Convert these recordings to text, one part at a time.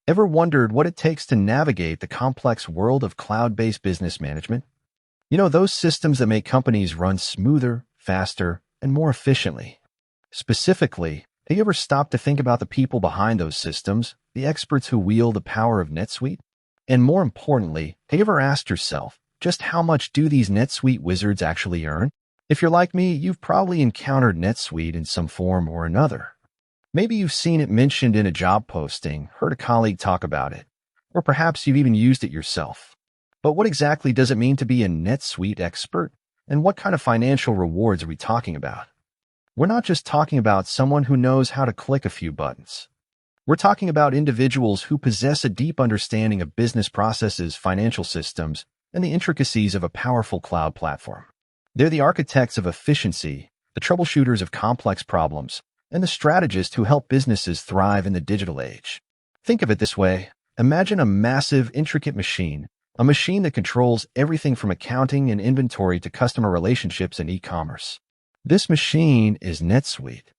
Ever wondered what it takes to navigate the complex world of cloud-based business management? Those systems that make companies run smoother, faster, and more efficiently. Specifically, have you ever stopped to think about the people behind those systems, the experts who wield the power of NetSuite? And more importantly, have you ever asked yourself, just how much do these NetSuite wizards actually earn? If you're like me, you've probably encountered NetSuite in some form or another. Maybe you've seen it mentioned in a job posting, heard a colleague talk about it, or perhaps you've even used it yourself. But what exactly does it mean to be a NetSuite expert? And what kind of financial rewards are we talking about? We're not just talking about someone who knows how to click a few buttons. We're talking about individuals who possess a deep understanding of business processes, financial systems, and the intricacies of a powerful cloud platform. They're the architects of efficiency, the troubleshooters of complex problems, and the strategists who help businesses thrive in the digital age. Think of it this way. Imagine a massive, intricate machine, a machine that controls everything from accounting and inventory to customer relationships and e-commerce. This machine is NetSuite.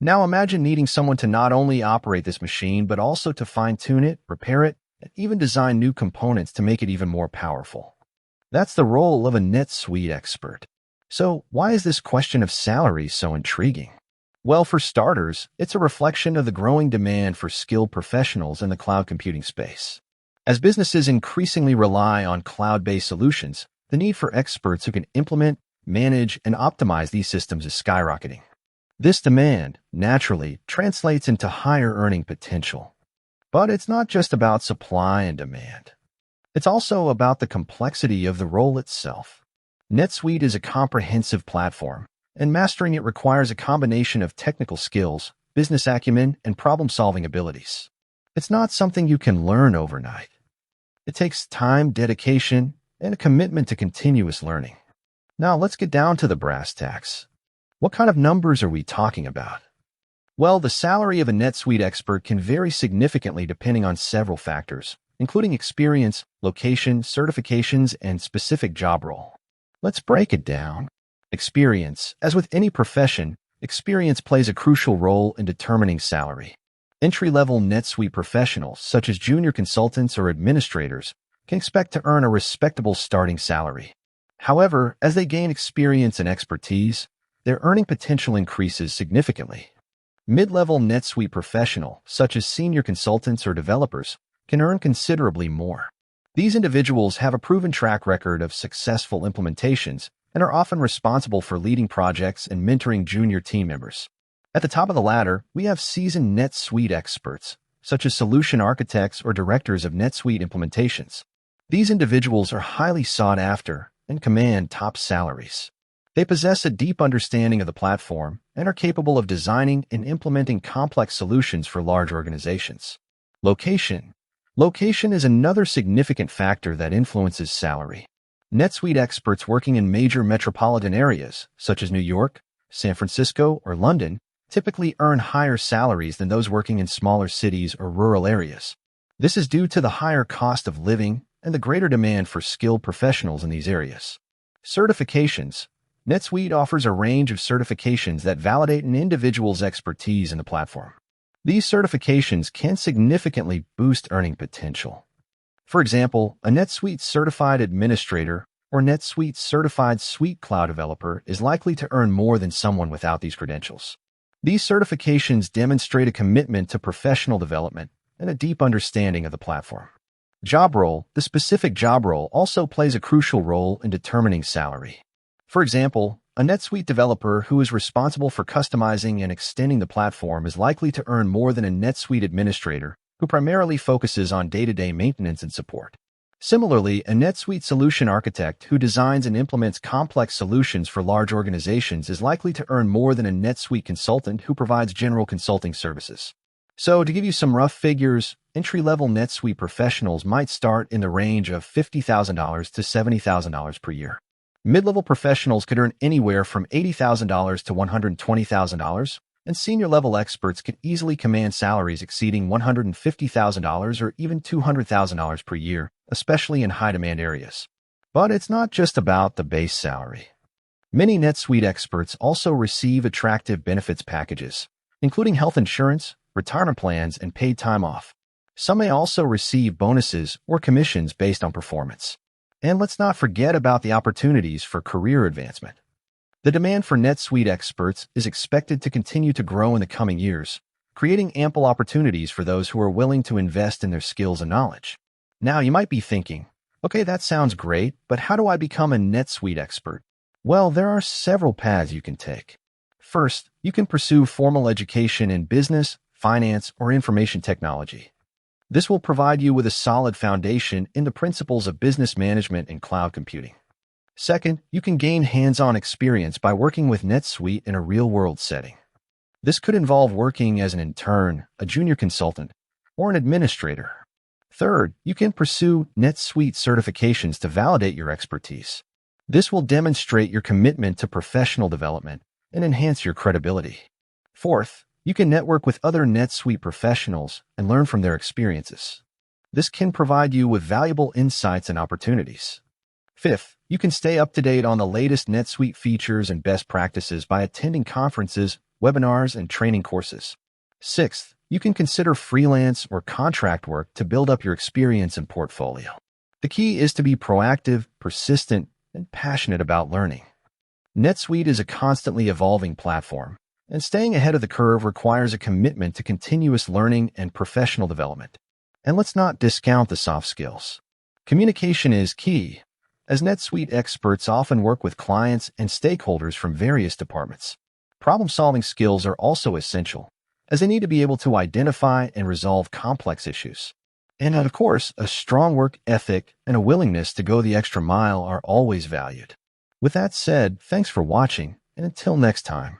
Now imagine needing someone to not only operate this machine, but also to fine-tune it, repair it, and even design new components to make it even more powerful. That's the role of a NetSuite expert. So why is this question of salary so intriguing? Well, for starters, it's a reflection of the growing demand for skilled professionals in the cloud computing space. As businesses increasingly rely on cloud-based solutions, the need for experts who can implement, manage, and optimize these systems is skyrocketing. This demand, naturally, translates into higher earning potential. But it's not just about supply and demand. It's also about the complexity of the role itself. NetSuite is a comprehensive platform, and mastering it requires a combination of technical skills, business acumen, and problem-solving abilities. It's not something you can learn overnight. It takes time, dedication, and a commitment to continuous learning. Now, let's get down to the brass tacks. What kind of numbers are we talking about? Well, the salary of a NetSuite expert can vary significantly depending on several factors, including experience, location, certifications, and specific job role. Let's break it down. Experience. As with any profession, experience plays a crucial role in determining salary. Entry-level NetSuite professionals, such as junior consultants or administrators, can expect to earn a respectable starting salary. However, as they gain experience and expertise, their earning potential increases significantly. Mid-level NetSuite professionals, such as senior consultants or developers, can earn considerably more. These individuals have a proven track record of successful implementations and are often responsible for leading projects and mentoring junior team members. At the top of the ladder, we have seasoned NetSuite experts, such as solution architects or directors of NetSuite implementations. These individuals are highly sought after and command top salaries. They possess a deep understanding of the platform and are capable of designing and implementing complex solutions for large organizations. Location. Location is another significant factor that influences salary. NetSuite experts working in major metropolitan areas, such as New York, San Francisco, or London, typically earn higher salaries than those working in smaller cities or rural areas. This is due to the higher cost of living and the greater demand for skilled professionals in these areas. Certifications. NetSuite offers a range of certifications that validate an individual's expertise in the platform. These certifications can significantly boost earning potential. For example, a NetSuite certified administrator or NetSuite certified suite cloud developer is likely to earn more than someone without these credentials. These certifications demonstrate a commitment to professional development and a deep understanding of the platform. Job role. The specific job role also plays a crucial role in determining salary. For example, a NetSuite developer who is responsible for customizing and extending the platform is likely to earn more than a NetSuite administrator who primarily focuses on day-to-day maintenance and support. Similarly, a NetSuite solution architect who designs and implements complex solutions for large organizations is likely to earn more than a NetSuite consultant who provides general consulting services. So, to give you some rough figures, entry-level NetSuite professionals might start in the range of $50,000 to $70,000 per year. Mid-level professionals could earn anywhere from $80,000 to $120,000, and senior-level experts could easily command salaries exceeding $150,000 or even $200,000 per year, especially in high-demand areas. But it's not just about the base salary. Many NetSuite experts also receive attractive benefits packages, including health insurance, retirement plans, and paid time off. Some may also receive bonuses or commissions based on performance. And let's not forget about the opportunities for career advancement. The demand for NetSuite experts is expected to continue to grow in the coming years, creating ample opportunities for those who are willing to invest in their skills and knowledge. Now, you might be thinking, okay, that sounds great, but how do I become a NetSuite expert? Well, there are several paths you can take. First, you can pursue formal education in business, finance, or information technology. This will provide you with a solid foundation in the principles of business management and cloud computing. Second, you can gain hands-on experience by working with NetSuite in a real-world setting. This could involve working as an intern, a junior consultant, or an administrator. Third, you can pursue NetSuite certifications to validate your expertise. This will demonstrate your commitment to professional development and enhance your credibility. Fourth, you can network with other NetSuite professionals and learn from their experiences. This can provide you with valuable insights and opportunities. Fifth, you can stay up to date on the latest NetSuite features and best practices by attending conferences, webinars, and training courses. Sixth, you can consider freelance or contract work to build up your experience and portfolio. The key is to be proactive, persistent, and passionate about learning. NetSuite is a constantly evolving platform, and staying ahead of the curve requires a commitment to continuous learning and professional development. And let's not discount the soft skills. Communication is key, as NetSuite experts often work with clients and stakeholders from various departments. Problem-solving skills are also essential, as they need to be able to identify and resolve complex issues. And of course, a strong work ethic and a willingness to go the extra mile are always valued. With that said, thanks for watching, and until next time.